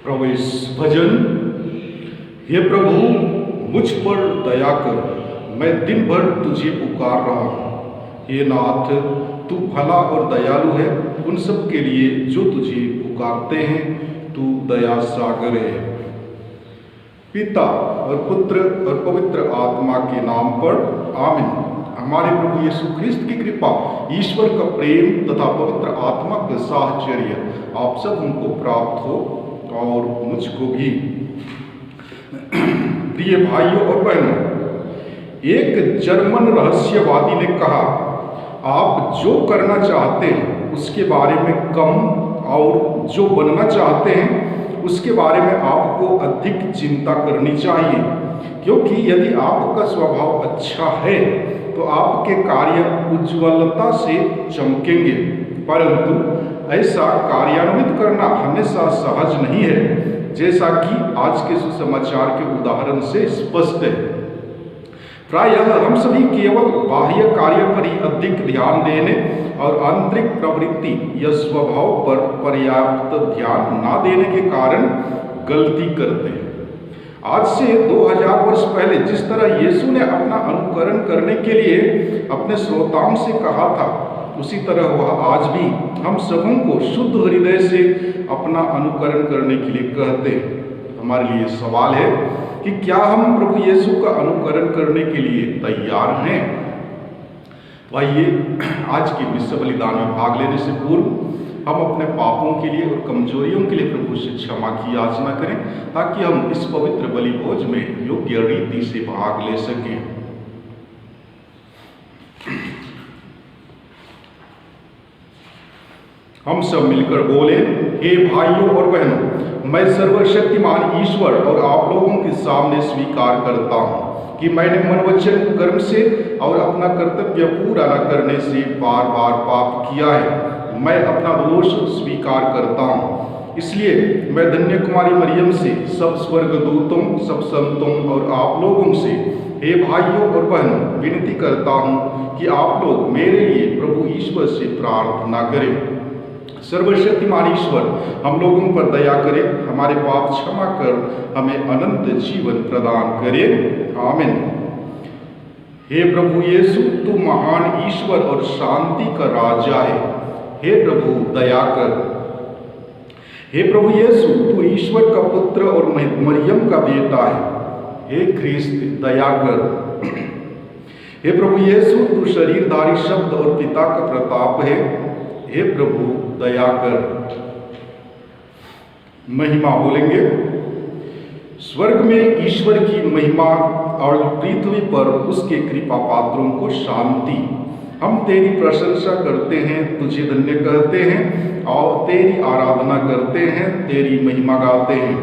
प्रभु इस भजन, हे प्रभु मुझ पर दया कर, मैं दिन भर तुझे पुकार रहा हूँ। हे नाथ, तू भला और दयालु है उन सब के लिए जो तुझे पुकारते हैं। तू दया सागर है। पिता और पुत्र और पवित्र आत्मा के नाम पर आमीन। हमारे प्रभु यीशु ख्रिस्त की कृपा, ईश्वर का प्रेम तथा पवित्र आत्मा का साहचर्य आप सब उनको प्राप्त हो और मुझको भी। प्रिय भाइयों और बहनों, एक जर्मन रहस्यवादी ने कहा, आप जो करना चाहते हैं उसके बारे में कम और जो बनना चाहते हैं उसके बारे में आपको अधिक चिंता करनी चाहिए, क्योंकि यदि आपका स्वभाव अच्छा है तो आपके कार्य उज्ज्वलता से चमकेंगे, परंतु ऐसा कार्यान्वित करना हमेशा सहज नहीं है, जैसा कि आज के सुसमाचार के उदाहरण से स्पष्ट है। प्रायः हम सभी केवल बाह्य कार्य पर ही अधिक ध्यान देने और आंतरिक प्रवृत्ति या स्वभाव पर पर्याप्त ध्यान ना देने के कारण गलती करते हैं। आज से 2000 वर्ष पहले जिस तरह यीशु ने अपना अनुकरण करने के लिए अपने श्रोताओं से कहा था, उसी तरह वह आज भी हम सबों को शुद्ध हृदय से अपना अनुकरण करने के लिए कहते हैं। हमारे लिए सवाल है कि क्या हम प्रभु यीशु का अनुकरण करने के लिए तैयार हैं? तो आइए आज के विश्व बलिदान में भाग लेने से पूर्व हम अपने पापों के लिए और कमजोरियों के लिए प्रभु से क्षमा की याचना करें, ताकि हम इस पवित्र बलि भोज में योग्य रीति से भाग ले सकें। हम सब मिलकर बोले, हे भाइयों और बहनों, मैं सर्वशक्तिमान ईश्वर और आप लोगों के सामने स्वीकार करता हूँ कि मैंने मन वचन कर्म से और अपना कर्तव्य पूरा न करने से बार बार पाप किया है। मैं अपना दोष स्वीकार करता हूँ। इसलिए मैं धन्य कुमारी मरियम से, सब स्वर्गदूतों, सब संतों और आप लोगों से, हे भाइयों और बहनों, विनती करता हूँ कि आप लोग मेरे लिए प्रभु ईश्वर से प्रार्थना करें। सर्वशक्तिमान ईश्वर हम लोगों पर दया करे, हमारे पाप क्षमा कर हमें अनंत जीवन प्रदान करे। आमीन। हे प्रभु यीशु, तू महान ईश्वर और शांति का राजा है। हे प्रभु दया कर। हे प्रभु यीशु, तू ईश्वर का पुत्र और मरियम का बेटा है। हे ख्रिस्त दया कर। हे प्रभु यीशु, तू शरीरधारी शब्द और पिता का प्रताप है। हे प्रभु दया कर। महिमा बोलेंगे। स्वर्ग में ईश्वर की महिमा और पृथ्वी पर उसके कृपा पात्रों को शांति। हम तेरी प्रशंसा करते हैं, तुझे धन्य कहते हैं और तेरी आराधना करते हैं, तेरी महिमा गाते हैं।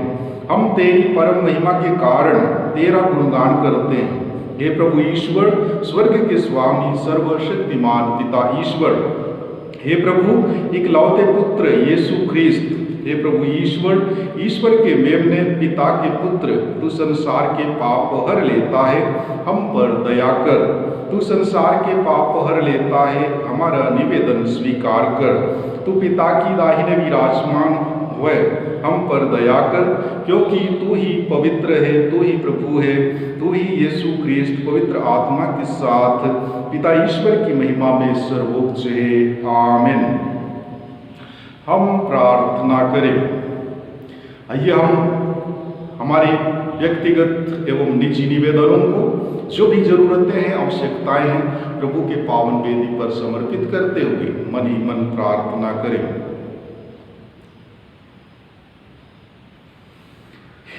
हम तेरी परम महिमा के कारण तेरा गुणगान करते हैं। हे प्रभु ईश्वर, स्वर्ग के स्वामी, सर्वशक्तिमान पिता ईश्वर, हे प्रभु इकलौते पुत्र यीशु ख्रिस्त, हे प्रभु ईश्वर, ईश्वर के मेमने पिता के पुत्र, तू संसार के पाप हर लेता है, हम पर दया कर। तू संसार के पाप हर लेता है, हमारा निवेदन स्वीकार कर। तू पिता की दाहिने विराजमान हुए, हम पर दया कर, क्योंकि तू ही पवित्र है, तू ही प्रभु है, तू ही यीशु ख्रिस्त पवित्र आत्मा के साथ पिता ईश्वर की महिमा में सर्वोच्च है। आमीन। हम प्रार्थना करें। आइए हम हमारे व्यक्तिगत एवं निजी निवेदनों को, जो भी जरूरतें हैं, आवश्यकताएं हैं, प्रभु के पावन वेदी पर समर्पित करते हुए मन ही मन प्रार्थना करें।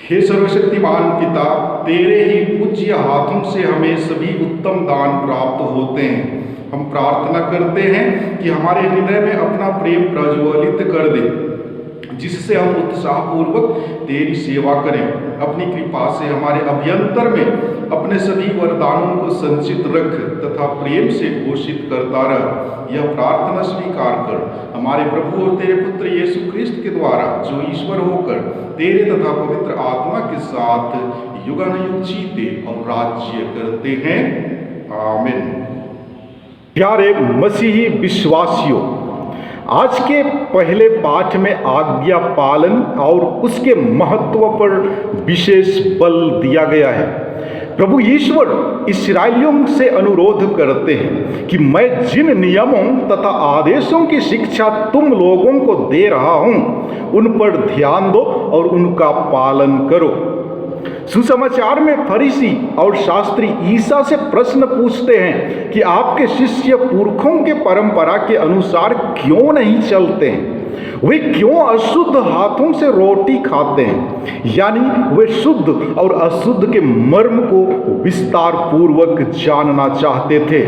हे सर्वशक्तिमान पिता, तेरे ही पूज्य हाथों से हमें सभी उत्तम दान प्राप्त होते हैं। हम प्रार्थना करते हैं कि हमारे हृदय में अपना प्रेम प्रज्वलित कर दे, जिससे हम उत्साहपूर्वक तेरी सेवा करें। अपनी कृपा से हमारे अभ्यंतर में अपने सभी वरदानों को संचित रख तथा प्रेम से घोषित करता रह। यह प्रार्थना स्वीकार कर हमारे प्रभु और तेरे पुत्र यीशु क्रिस्त के द्वारा, जो ईश्वर होकर तेरे तथा पवित्र आत्मा के साथ युगानुयुग जीते और राज्य करते हैं। आमीन। प्यारे मसीही विश्वासियों, आज के पहले पाठ में आज्ञा पालन और उसके महत्व पर विशेष बल दिया गया है। प्रभु ईश्वर इस्राएलियों से अनुरोध करते हैं कि मैं जिन नियमों तथा आदेशों की शिक्षा तुम लोगों को दे रहा हूं, उन पर ध्यान दो और उनका पालन करो। सुसमाचार में फरीसी और शास्त्री ईसा से प्रश्न पूछते हैं कि आपके शिष्य पुरखों के परंपरा के अनुसार क्यों नहीं चलते हैं? वे क्यों अशुद्ध हाथों से रोटी खाते हैं? यानी वे शुद्ध और अशुद्ध के मर्म को विस्तार पूर्वक जानना चाहते थे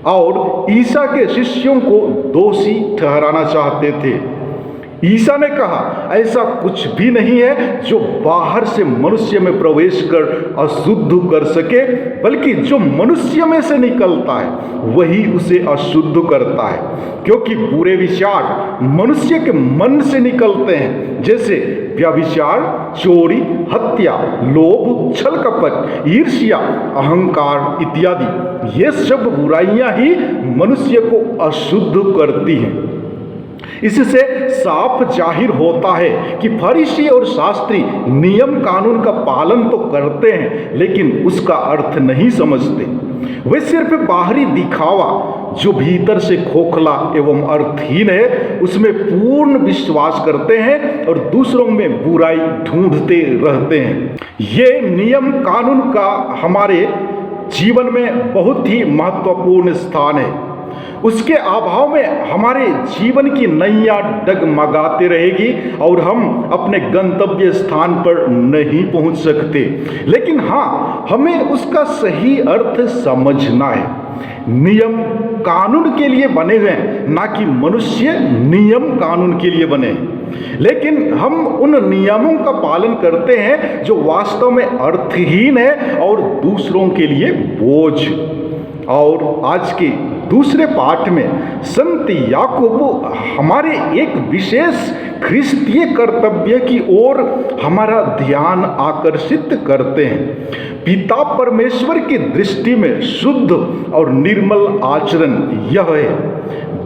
और ईसा के शिष्यों को दोषी ठहराना चाहते थे। ईसा ने कहा, ऐसा कुछ भी नहीं है जो बाहर से मनुष्य में प्रवेश कर अशुद्ध कर सके, बल्कि जो मनुष्य में से निकलता है वही उसे अशुद्ध करता है, क्योंकि बुरे विचार मनुष्य के मन से निकलते हैं, जैसे व्यभिचार, चोरी, हत्या, लोभ, छल कपट, ईर्ष्या, अहंकार इत्यादि। ये सब बुराइयां ही मनुष्य को अशुद्ध करती हैं। इससे साफ जाहिर होता है कि फरीसी और शास्त्री नियम कानून का पालन तो करते हैं, लेकिन उसका अर्थ नहीं समझते। वे सिर्फ बाहरी दिखावा, जो भीतर से खोखला एवं अर्थहीन है, उसमें पूर्ण विश्वास करते हैं और दूसरों में बुराई ढूंढते रहते हैं। ये नियम कानून का हमारे जीवन में बहुत ही महत्वपूर्ण स्थान है। उसके अभाव में हमारे जीवन की नैया डगमगाते रहेगी और हम अपने गंतव्य स्थान पर नहीं पहुंच सकते। लेकिन हाँ, हमें उसका सही अर्थ समझना है। नियम कानून के लिए बने हुए हैं, ना कि मनुष्य नियम कानून के लिए बने। लेकिन हम उन नियमों का पालन करते हैं जो वास्तव में अर्थहीन है और दूसरों के लिए बोझ। और आज के दूसरे पाठ में संत याकूब हमारे एक विशेष ख्रिस्तीय कर्तव्य की ओर हमारा ध्यान आकर्षित करते हैं। पिता परमेश्वर की दृष्टि में शुद्ध और निर्मल आचरण यह है: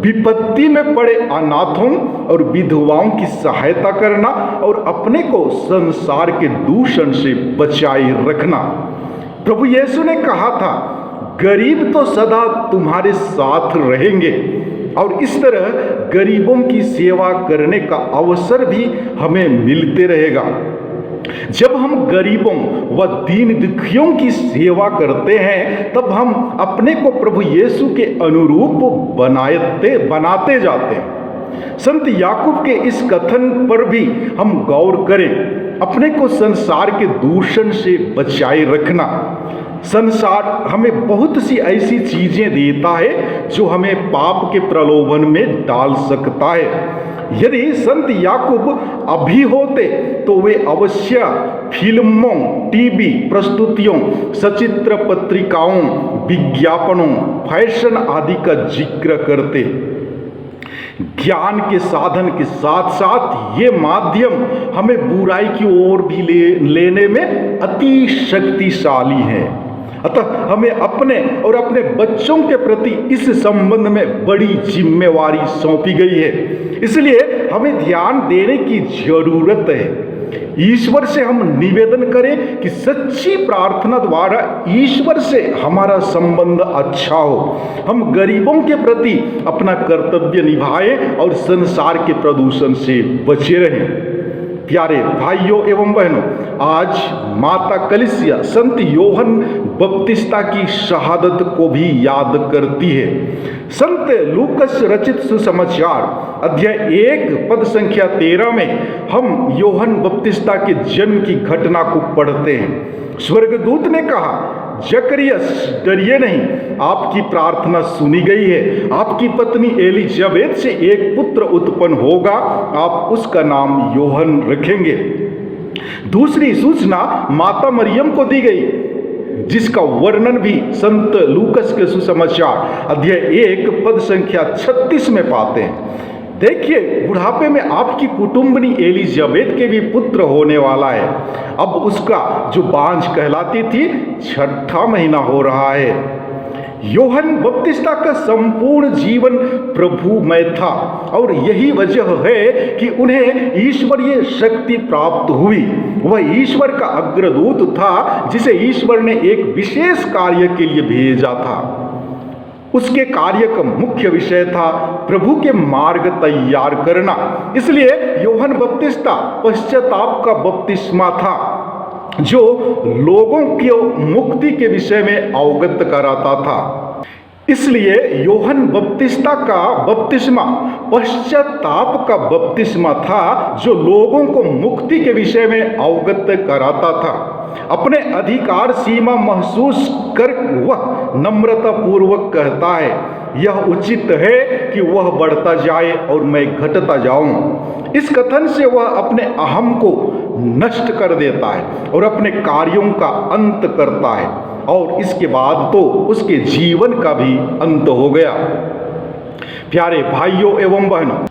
विपत्ति में पड़े अनाथों और विधवाओं की सहायता करना और अपने को संसार के दूषण से बचाए रखना। प्रभु यीशु ने कहा था, गरीब तो सदा तुम्हारे साथ रहेंगे, और इस तरह गरीबों की सेवा करने का अवसर भी हमें मिलते रहेगा। जब हम गरीबों व दीन दुखियों की सेवा करते हैं, तब हम अपने को प्रभु यीशु के अनुरूप बनाते जाते हैं। संत याकूब के इस कथन पर भी हम गौर करें। अपने को संसार के दूषण से बचाए रखना। संसार हमें बहुत सी ऐसी चीजें देता है जो हमें पाप के प्रलोभन में डाल सकता है। यदि संत याकूब अभी होते तो वे अवश्य फिल्मों, टीवी प्रस्तुतियों, सचित्र पत्रिकाओं, विज्ञापनों, फैशन आदि का जिक्र करते। ज्ञान के साधन के साथ साथ ये माध्यम हमें बुराई की ओर भी लेने में अति शक्तिशाली है। अतः हमें अपने और अपने बच्चों के प्रति इस संबंध में बड़ी जिम्मेवारी सौंपी गई है। इसलिए हमें ध्यान देने की जरूरत है। ईश्वर से हम निवेदन करें कि सच्ची प्रार्थना द्वारा ईश्वर से हमारा संबंध अच्छा हो। हम गरीबों के प्रति अपना कर्तव्य निभाएं और संसार के प्रदूषण से बचे रहें। प्यारे भाइयों एवं बहनों, आज माता कलीसिया संत योहन बपतिस्ता की शहादत को भी याद करती है। संत लूकस रचित सुसमाचार अध्याय 1 पद संख्या 13 में हम योहन बपतिस्ता के जन्म की घटना को पढ़ते हैं। स्वर्गदूत ने कहा, जकरियस डरिए नहीं, आपकी प्रार्थना सुनी गई है। आपकी पत्नी एलिजाबेथ से एक पुत्र उत्पन्न होगा, आप उसका नाम योहन रखेंगे। दूसरी सूचना माता मरियम को दी गई, जिसका वर्णन भी संत लूकस के सुसमाचार अध्याय 1 पद संख्या 36 में पाते हैं। देखिए, बुढ़ापे में आपकी कुटुंबनी एलिजाबेथ के भी पुत्र होने वाला है। अब उसका जो बांझ कहलाती थी, 6ठा महीना हो रहा है। योहन बपतिस्ता का संपूर्ण जीवन प्रभुमय था और यही वजह है कि उन्हें ईश्वरीय शक्ति प्राप्त हुई। वह ईश्वर का अग्रदूत था जिसे ईश्वर ने एक विशेष कार्य के लिए भेजा था। उसके कार्य का मुख्य विषय था प्रभु के मार्ग तैयार करना। इसलिए योहन बपतिस्ता पश्चाताप का बपतिस्मा था, जो लोगों की मुक्ति के विषय में अवगत कराता था। इसलिए योहन बपतिस्ता का बपतिस्मा पश्चाताप का बपतिस्मा था, जो लोगों को मुक्ति के विषय में अवगत कराता था। अपने अधिकार सीमा महसूस कर वह नम्रता पूर्वक कहता है, यह उचित है कि वह बढ़ता जाए और मैं घटता जाऊं। इस कथन से वह अपने अहम को नष्ट कर देता है और अपने कार्यों का अंत करता है, और इसके बाद तो उसके जीवन का भी अंत हो गया। प्यारे भाइयों एवं बहनों,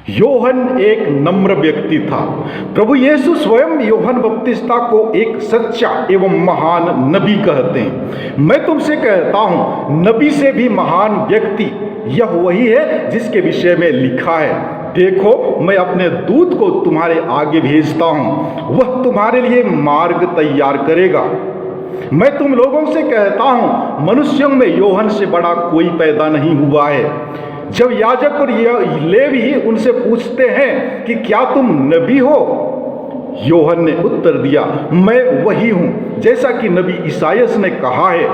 योहन एक नम्र व्यक्ति था। प्रभु यीशु स्वयं योहन बपतिस्ता को एक सच्चा एवं महान नबी कहते हैं। मैं तुमसे कहता हूं, नबी से भी महान व्यक्ति यह वही है जिसके विषय में लिखा है, देखो मैं अपने दूत को तुम्हारे आगे भेजता हूं, वह तुम्हारे लिए मार्ग तैयार करेगा। मैं तुम लोगों से कहता हूं, मनुष्यों में योहन से बड़ा कोई पैदा नहीं हुआ है। जब याजक और लेवी उनसे पूछते हैं कि क्या तुम नबी हो, योहन ने उत्तर दिया, मैं वही हूं, जैसा कि नबी ईसायास ने कहा है,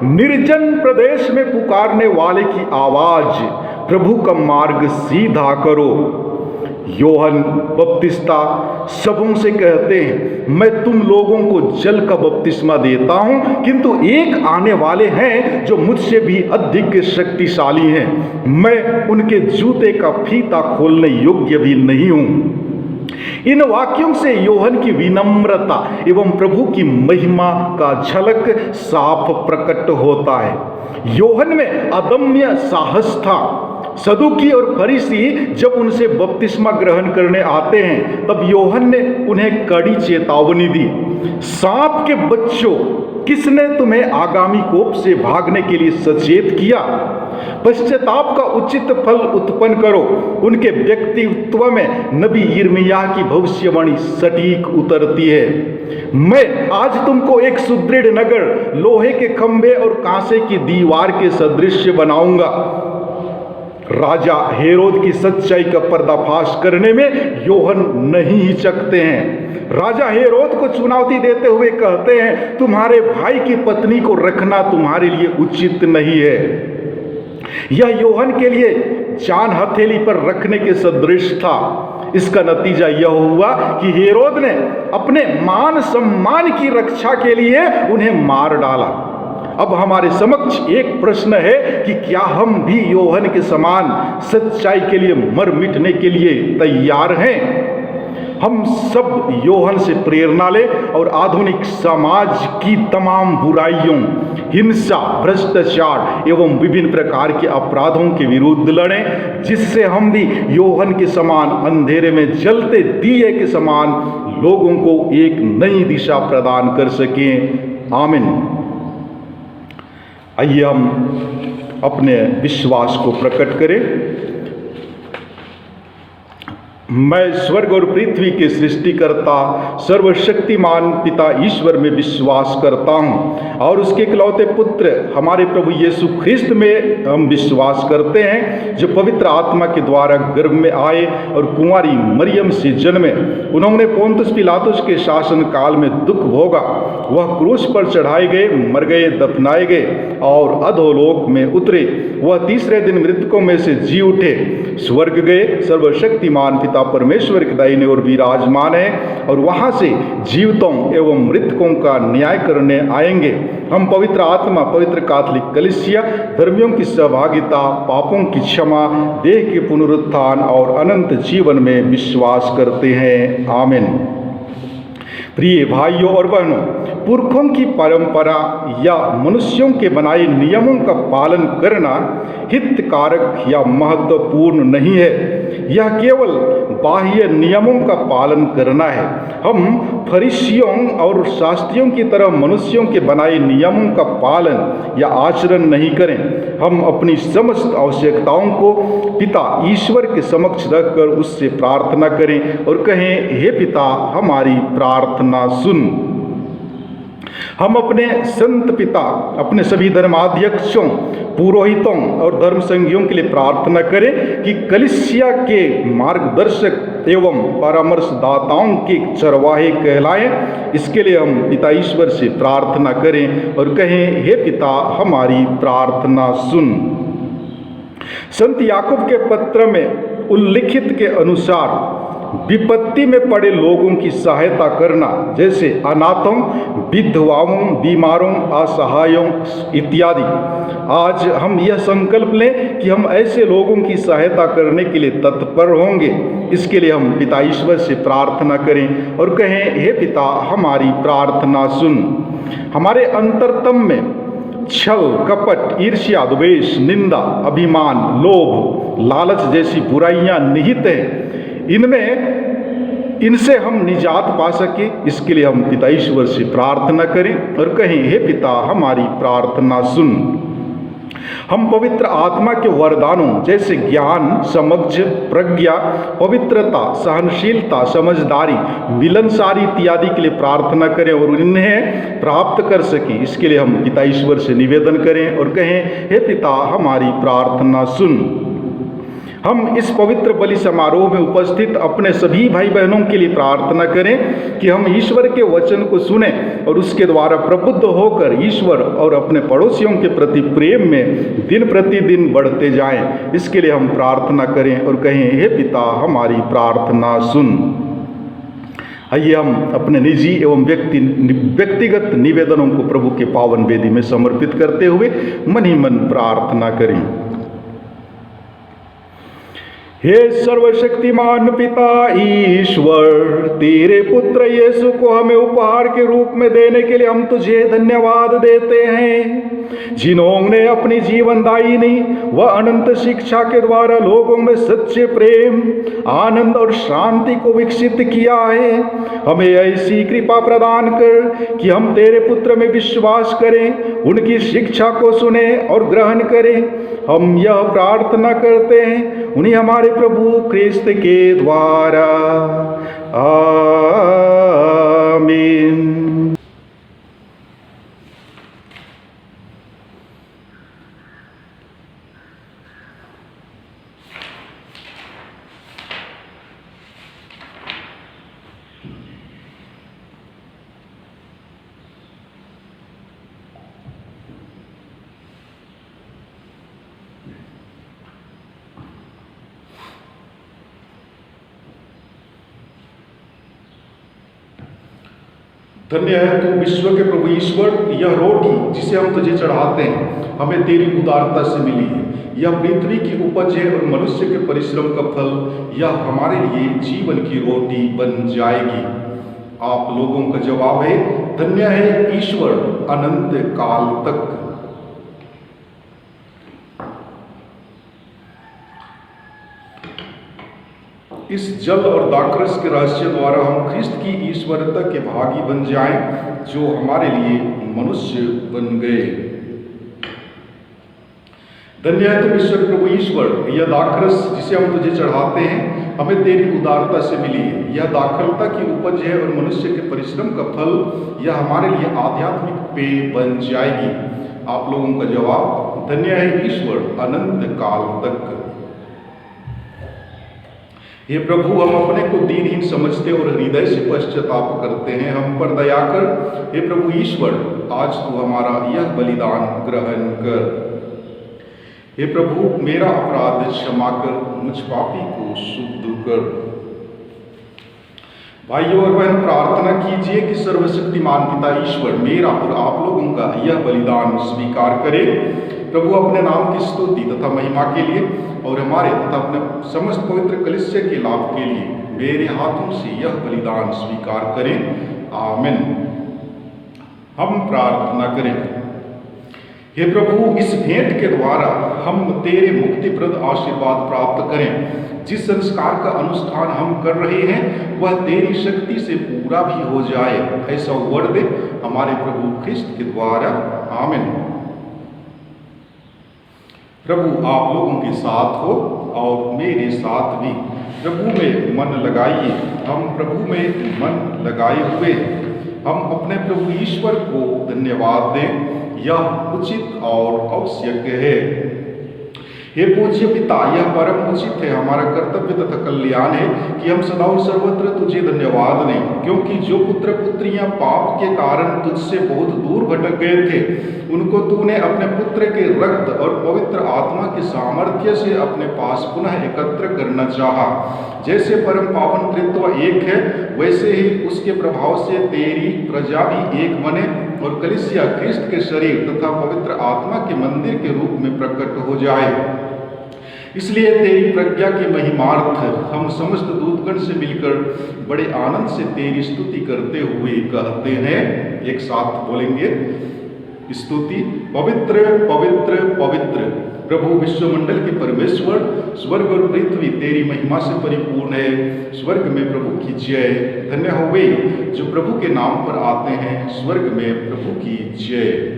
निर्जन प्रदेश में पुकारने वाले की आवाज, प्रभु का मार्ग सीधा करो। योहन बपतिस्ता सबों से कहते हैं, मैं तुम लोगों को जल का बपतिस्मा देता हूं, किंतु एक आने वाले हैं जो मुझसे भी अधिक शक्तिशाली हैं, मैं उनके जूते का फीता खोलने योग्य भी नहीं हूं। इन वाक्यों से योहन की विनम्रता एवं प्रभु की महिमा का झलक साफ प्रकट होता है। योहन में अदम्य साहस था। सदुकी और फरीसी जब उनसे बपतिस्मा ग्रहण करने आते हैं, तब योहन ने उन्हें कड़ी चेतावनी दी, सांप के बच्चों, किसने तुम्हें आगामी कोप से भागने के लिए सचेत किया? पश्चाताप का उचित फल उत्पन्न करो। उनके व्यक्तित्व में नबी यिर्मयाह की भविष्यवाणी सटीक उतरती है। मैं आज तुमको एक सुदृढ़ नगर, लोहे के खंभे और कांसे की दीवार के सदृश बनाऊंगा। राजा हेरोद की सच्चाई का पर्दाफाश करने में योहन नहीं हिचकते हैं। राजा हेरोद को चुनौती देते हुए कहते हैं, तुम्हारे भाई की पत्नी को रखना तुम्हारे लिए उचित नहीं है। यह योहन के लिए जान हथेली पर रखने के सदृश था। इसका नतीजा यह हुआ कि हेरोद ने अपने मान सम्मान की रक्षा के लिए उन्हें मार डाला। अब हमारे समक्ष एक प्रश्न है कि क्या हम भी योहन के समान सच्चाई के लिए मर मिटने के लिए तैयार हैं? हम सब योहन से प्रेरणा लें और आधुनिक समाज की तमाम बुराइयों, हिंसा, भ्रष्टाचार एवं विभिन्न प्रकार के अपराधों के विरुद्ध लड़ें, जिससे हम भी योहन के समान अंधेरे में जलते दिए के समान लोगों को एक नई दिशा प्रदान कर सकें। आमीन। आइए हम अपने विश्वास को प्रकट करें। मैं स्वर्ग और पृथ्वी के सृष्टिकर्ता सर्वशक्तिमान पिता ईश्वर में विश्वास करता हूँ और उसके इकलौते पुत्र हमारे प्रभु यीशु ख्रिस्त में हम विश्वास करते हैं, जो पवित्र आत्मा के द्वारा गर्भ में आए और कुंवारी मरियम से जन्मे। उन्होंने पोंतुस पिलातुस के शासन काल में दुख भोगा, वह क्रूस पर चढ़ाए गए, मर गए, दफनाए गए और अधोलोक में उतरे। वह तीसरे दिन मृतकों में से जी उठे, स्वर्ग गए, सर्वशक्तिमान पिता पिता परमेश्वर के दाहिने ओर विराजमान है और वहाँ से जीवितों एवं मृतकों का न्याय करने आएंगे। हम पवित्र आत्मा, पवित्र कैथोलिक कलीसिया, धर्मियों की सहभागिता, पापों की क्षमा, देह के पुनरुत्थान और अनंत जीवन में विश्वास करते हैं। आमीन। प्रिय भाइयों और बहनों, पुरखों की परंपरा या मनुष्यों के बनाए नियमों का पालन करना हितकारक या महत्वपूर्ण नहीं है। यह केवल बाह्य नियमों का पालन करना है। हम फरीसियों और शास्त्रियों की तरह मनुष्यों के बनाए नियमों का पालन या आचरण नहीं करें। हम अपनी समस्त आवश्यकताओं को पिता ईश्वर के समक्ष रखकर उससे प्रार्थना करें और कहें, हे पिता, हमारी प्रार्थना सुन। हम अपने संत पिता, अपने सभी धर्माध्यक्षों, पुरोहितों और धर्म संघियों के लिए प्रार्थना करें कि कलीसिया के मार्गदर्शक एवं परामर्शदाताओं के चरवाहे कहलाएं। इसके लिए हम पिता ईश्वर से प्रार्थना करें और कहें, हे पिता, हमारी प्रार्थना सुन। संत याकूब के पत्र में उल्लिखित के अनुसार विपत्ति में पड़े लोगों की सहायता करना, जैसे अनाथों, विधवाओं, बीमारों, असहायों इत्यादि। आज हम यह संकल्प लें कि हम ऐसे लोगों की सहायता करने के लिए तत्पर होंगे। इसके लिए हम पिता ईश्वर से प्रार्थना करें और कहें, हे पिता, हमारी प्रार्थना सुन। हमारे अंतरतम में छल, कपट, ईर्ष्या, द्वेष, निंदा, अभिमान, लोभ, लालच जैसी बुराइयां निहित हैं। इनसे हम निजात पा सके, इसके लिए हम पिता ईश्वर से प्रार्थना करें और कहें, हे पिता, हमारी प्रार्थना सुन। हम पवित्र आत्मा के वरदानों जैसे ज्ञान, समझ, प्रज्ञा, पवित्रता, सहनशीलता, समझदारी, मिलनसारी इत्यादि के लिए प्रार्थना करें और इन्हें प्राप्त कर सकें। इसके लिए हम पिता ईश्वर से निवेदन करें और कहें, हे पिता, हमारी प्रार्थना सुन। हम इस पवित्र बलि समारोह में उपस्थित अपने सभी भाई बहनों के लिए प्रार्थना करें कि हम ईश्वर के वचन को सुने और उसके द्वारा प्रबुद्ध होकर ईश्वर और अपने पड़ोसियों के प्रति प्रेम में दिन प्रतिदिन बढ़ते जाएं। इसके लिए हम प्रार्थना करें और कहें, हे पिता, हमारी प्रार्थना सुन। आइए हम अपने निजी एवं व्यक्तिगत निवेदनों को प्रभु के पावन वेदी में समर्पित करते हुए मन ही मन प्रार्थना करें। हे सर्वशक्तिमान पिता ईश्वर, तेरे पुत्र यीशु को हमें उपहार के रूप में देने के लिए हम तुझे धन्यवाद देते हैं, जिन्होंने अपनी जीवनदायिनी व अनंत शिक्षा के द्वारा लोगों में सच्चे प्रेम, आनंद और शांति को विकसित किया है। हमें ऐसी कृपा प्रदान कर कि हम तेरे पुत्र में विश्वास करें, उनकी शिक्षा को सुने और ग्रहण करें। हम यह प्रार्थना करते हैं उन्हीं हमारे प्रभु क्रिस्त के द्वारा। आमीन। धन्य है तू विश्व के प्रभु ईश्वर, यह रोटी जिसे हम तुझे चढ़ाते हैं हमें तेरी उदारता से मिली है। यह पृथ्वी की उपज है और मनुष्य के परिश्रम का फल। यह हमारे लिए जीवन की रोटी बन जाएगी। आप लोगों का जवाब है, धन्य है ईश्वर अनंत काल तक। इस जल और दाखरस के रहस्य द्वारा हम ख्रिस्त की ईश्वरता के भागी बन जाएं, जो हमारे लिए मनुष्य बन गए। धन्य है तुम ईश्वर प्रभु ईश्वर, यह दाखरस जिसे हम तुझे चढ़ाते हैं हमें तेरी उदारता से मिली है। यह दाखलता की उपज है और मनुष्य के परिश्रम का फल। यह हमारे लिए आध्यात्मिक पेय बन जाएगी। आप लोगों का जवाब, धन्य है ईश्वर अनंत काल तक। हे प्रभु, हम अपने को दीनहीन समझते और हृदय से पश्चाताप करते हैं। हम पर दया कर। हे प्रभु ईश्वर, आज तू हमारा यह बलिदान ग्रहण कर। हे प्रभु, मेरा अपराध क्षमा कर, मुझ पापी को शुद्ध कर। भाइयों और बहन, प्रार्थना कीजिए कि सर्वशक्तिमान पिता ईश्वर मेरा और आप लोगों का यह बलिदान स्वीकार करे। प्रभु अपने नाम की स्तुति तथा महिमा के लिए और हमारे तथा अपने समस्त पवित्र कलीसिया के लाभ के लिए मेरे हाथों से यह बलिदान स्वीकार करें। आमीन। हम प्रार्थना करें। हे प्रभु, इस भेंट के द्वारा हम तेरे मुक्तिप्रद आशीर्वाद प्राप्त करें। जिस संस्कार का अनुष्ठान हम कर रहे हैं वह तेरी शक्ति से पूरा भी हो जाए, ऐसा वर दे हमारे प्रभु ख्रिस्त के द्वारा। आमीन। प्रभु आप लोगों के साथ हो और मेरे साथ भी। प्रभु में मन लगाइए। हम प्रभु में मन लगाए हुए हम अपने प्रभु ईश्वर को धन्यवाद दें, यह उचित और आवश्यक है। हे पूज्य पिता, यह परम उचित है, हमारा कर्तव्य तथा कल्याण है कि हम सदा और सर्वत्र तुझे धन्यवाद दें, क्योंकि जो पुत्र पुत्रियां पाप के कारण तुझसे बहुत दूर भटक गए थे उनको तूने अपने पुत्र के रक्त और पवित्र आत्मा के सामर्थ्य से अपने पास पुनः एकत्र करना चाहा। जैसे परम पावन त्रित्व एक है, वैसे ही उसके प्रभाव से तेरी प्रजा भी एक बने और कलीसिया ख्रिस्त के शरीर तथा पवित्र आत्मा के मंदिर के रूप में प्रकट हो जाए। इसलिए तेरी प्रज्ञा के महिमार्थ हम समस्त दूतगण से मिलकर बड़े आनंद से तेरी स्तुति करते हुए कहते हैं। एक साथ बोलेंगे स्तुति। पवित्र पवित्र पवित्र प्रभु विश्वमंडल के परमेश्वर, स्वर्ग और पृथ्वी तेरी महिमा से परिपूर्ण है। स्वर्ग में प्रभु की जय। धन्य हो वे जो प्रभु के नाम पर आते हैं। स्वर्ग में प्रभु की जय।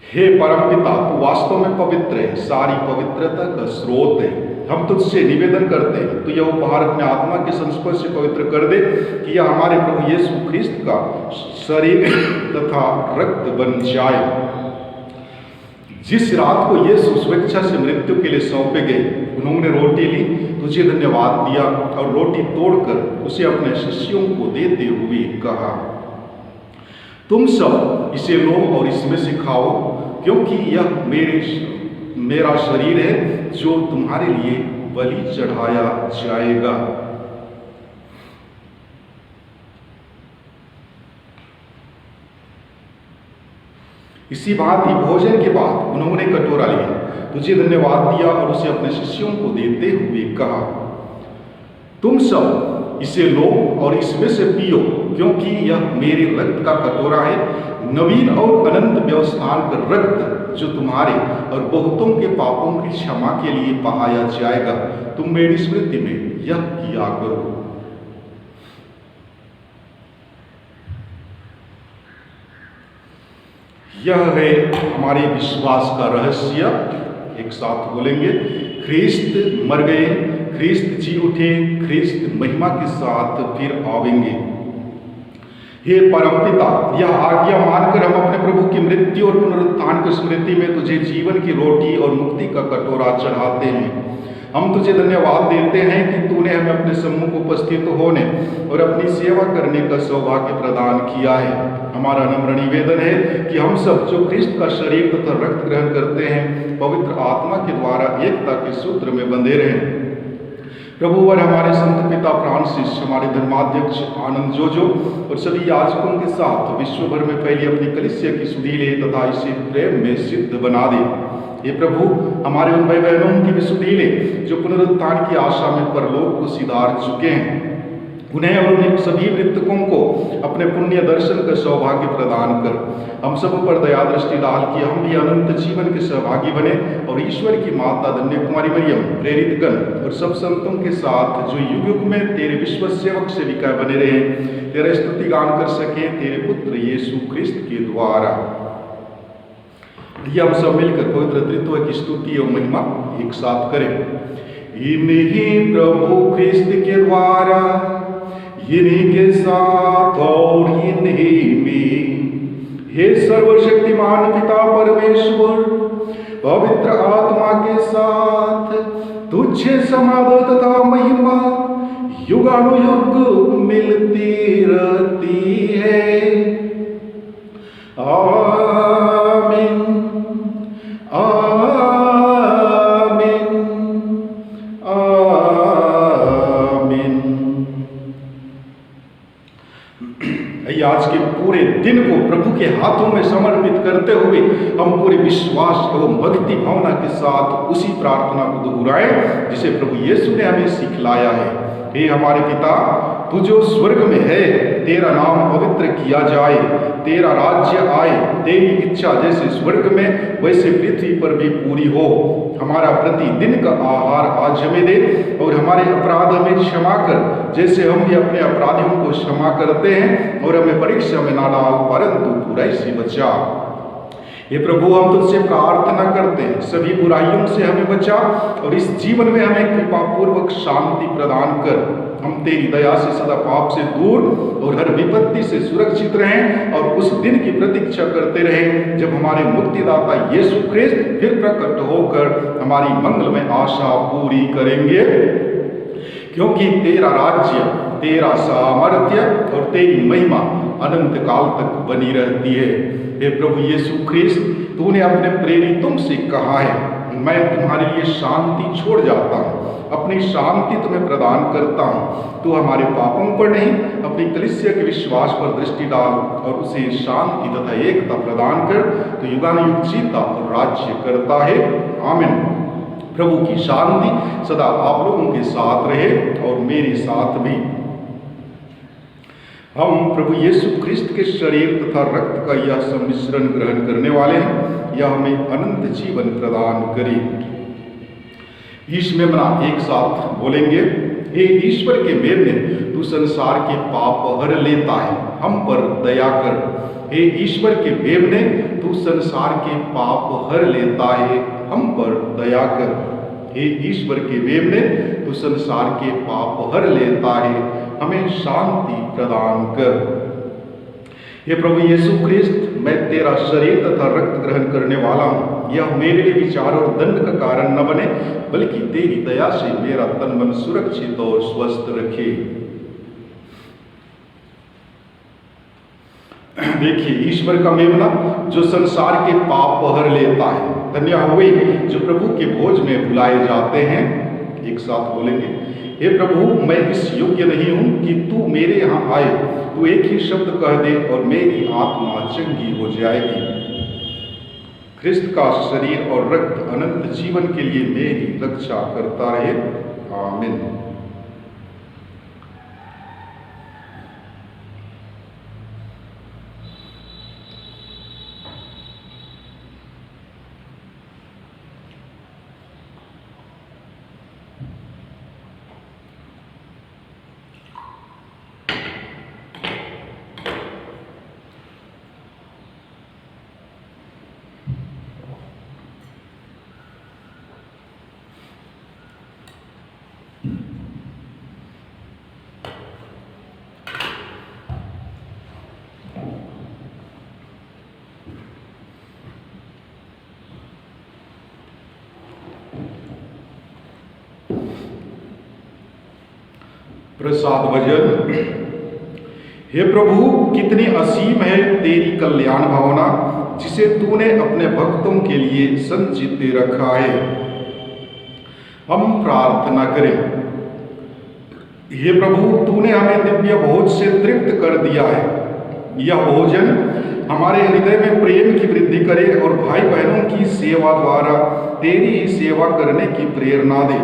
हे परमपिता, तू वास्तव में पवित्र है, सारी पवित्रता का स्रोत है। हम तुझसे निवेदन करते हैं तो यह उपहार अपने आत्मा के संस्पर्श से पवित्र कर दे कि यह हमारे प्रभु यीशु ख्रिस्त का शरीर तथा रक्त बन जाए। जिस रात को यीशु स्वेच्छा से मृत्यु के लिए सौंपे गए, उन्होंने रोटी ली, तुझे धन्यवाद दिया और रोटी तोड़कर उसे अपने शिष्यों को देते हुए कहा, तुम सब इसे लो और इसमें से खाओ, क्योंकि यह मेरा शरीर है जो तुम्हारे लिए बलि चढ़ाया जाएगा। इसी भांति भोजन के बाद उन्होंने कटोरा लिया, तुझे धन्यवाद दिया और उसे अपने शिष्यों को देते हुए कहा, तुम सब इसे लो और इसमें से पियो, क्योंकि यह मेरे रक्त का कटोरा है, नवीन और अनंत व्यवस्थान का रक्त जो तुम्हारे और बहुतों के पापों की क्षमा के लिए बहाया जाएगा। तुम मेरी स्मृति में यह किया करो। यह है हमारे विश्वास का रहस्य। एक साथ बोलेंगे, ख्रिस्त मर गए, ख्रिस्त जी उठे, ख्रिस्त महिमा के साथ फिर आवेंगे। हे परमपिता, यह आज्ञा मानकर हम अपने प्रभु की मृत्यु और पुनरुत्थान की स्मृति में तुझे जीवन की रोटी और मुक्ति का कटोरा चढ़ाते हैं। हम तुझे धन्यवाद देते हैं कि तूने हमें अपने सम्मुख उपस्थित होने और अपनी सेवा करने का सौभाग्य प्रदान किया है। हमारा नम्र निवेदन है कि हम सब जो ख्रिस्त का शरीर तथा रक्त ग्रहण करते हैं, पवित्र आत्मा के द्वारा एकता के सूत्र में बंधे रहें। प्रभु और हमारे संत पिता फ्रांसिस, हमारे धर्माध्यक्ष आनंद जोजो और सभी याजकों के साथ विश्व भर में फैली अपनी कलीसिया की सुधि ले तथा इसे प्रेम में सिद्ध बना दे। ये प्रभु हमारे उन भाई बहनों की भी सुधि ले जो पुनरुत्थान की आशा में परलोक को सिधार चुके हैं। उन्हें और उन्हें सभी मृतकों को अपने पुण्य दर्शन का सौभाग्य प्रदान कर हम सब पर दया दृष्टि डाल कि हम भी अनंत जीवन के सहभागी बने और ईश्वर की माता धन्य कुमारी मरियम, प्रेरित गण और सब संतों के साथ जो युग युग में तेरे विश्व सेवक सेविका बने रहे, तेरा स्तुति गान कर सके तेरे पुत्र यीशु ख्रिस्त के द्वारा। हम सब मिलकर पवित्र त्रित्व की स्तुति और महिमा एक साथ करें। इन्हीं प्रभु ख्रिस्त के द्वारा, इन्हीं के साथ और इन्हीं में, हे सर्वशक्तिमान पिता परमेश्वर, पवित्र आत्मा के साथ तुझे समाधान तथा महिमा युगानुयुग मिलती रहती है। आमीन आमीन आमीन। आज के पूरे दिन को प्रभु के हाथों में समर्पित करते हुए हम पूरे विश्वास एवं भक्ति भावना के साथ उसी प्रार्थना को दोहराएं जिसे प्रभु यीशु ने हमें सिखलाया है। हे हमारे पिता, तू जो स्वर्ग में है, तेरा नाम पवित्र किया जाए, तेरा राज्य आए, तेरी इच्छा जैसे स्वर्ग में वैसे पृथ्वी पर भी पूरी हो। हमारा प्रतिदिन का आहार आज हमें दे और हमारे अपराध हमें क्षमा कर, जैसे हम भी अपने अपराधियों को क्षमा करते हैं, और हमें परीक्षा में ना डाल परंतु बुराई से बचा। हे प्रभु, हम तुझसे प्रार्थना करते हैं, सभी बुराइयों से हमें बचा और इस जीवन में हमें कृपा पूर्वक शांति प्रदान कर। हम तेरी दया से सदा पाप से दूर और हर विपत्ति से सुरक्षित रहें और उस दिन की प्रतीक्षा करते रहें जब हमारे मुक्तिदाता यीशु ख्रिस्त फिर प्रकट होकर हमारी मंगलमय आशा पूरी करेंगे, क्योंकि तेरा राज्य, तेरा सामर्थ्य और तेरी महिमा अनंत काल तक बनी रहती है। हे प्रभु यीशु ख्रिस्त, तूने अपने प्रेरितों से कहा है, मैं तुम्हारे लिए शांति छोड़ जाता हूँ, अपनी शांति तुम्हें प्रदान करता हूँ। तू हमारे पापों पर नहीं, अपनी कलीसिया के विश्वास पर दृष्टि डाल और उसे शांति तथा एकता प्रदान कर। तो युगानुयुग जीता और राज्य करता है। आमीन। प्रभु की शांति सदा आप लोगों के साथ रहे और मेरे साथ भी। हम प्रभु यीशु ख्रिस्त के शरीर तथा रक्त का यह सम्मिश्रण ग्रहण करने वाले हैं, यह हमें अनंत जीवन प्रदान करे। ईश में मना एक साथ बोलेंगे। हे ईश्वर के मेमने, तू संसार के पाप हर लेता है, हम पर दया कर। हे ईश्वर के मेमने, तू संसार के पाप हर लेता है, हम पर दया कर। हे ईश्वर के मेमने, तू संसार के पाप हर लेता है, हमें शांति प्रदान कर। हे प्रभु यीशु ख्रिस्त, मैं तेरा शरीर तथा रक्त ग्रहण करने वाला हूँ। यह मेरे लिए विचार और दंड का कारण न बने, बल्कि तेरी दया से मेरा तन मन सुरक्षित और स्वस्थ रखे। देखिए, ईश्वर का मेमना जो संसार के पाप हर लेता है। धन्य हुए जो प्रभु के भोज में बुलाए जाते हैं। एक साथ बोलेंगे। हे प्रभु, मैं इस योग्य नहीं हूं कि तू मेरे यहाँ आए, तू एक ही शब्द कह दे और मेरी आत्मा चंगी हो जाएगी। ख्रिस्त का शरीर और रक्त अनंत जीवन के लिए मेरी रक्षा करता रहे। आमीन। प्रसाद भजन। हे प्रभु, कितनी असीम है तेरी कल्याण भावना, जिसे तूने अपने भक्तों के लिए संचित रखा है। हम प्रार्थना करें। हे प्रभु, तूने हमें दिव्य भोज से तृप्त कर दिया है। यह भोजन हमारे हृदय में प्रेम की वृद्धि करे और भाई बहनों की सेवा द्वारा तेरी ही सेवा करने की प्रेरणा दे।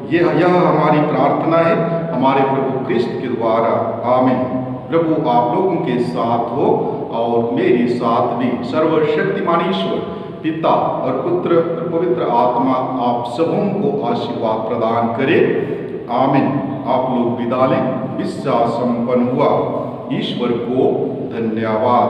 यह हमारी प्रार्थना है हमारे प्रभु ख्रिस्त के द्वारा। आमीन। प्रभु आप लोगों के साथ हो और मेरे साथ भी। सर्वशक्तिमान ईश्वर पिता और पुत्र और पवित्र आत्मा आप सबों को आशीर्वाद प्रदान करे। आमीन। आप लोग विदा लें। विश्वास संपन्न हुआ। ईश्वर को धन्यवाद।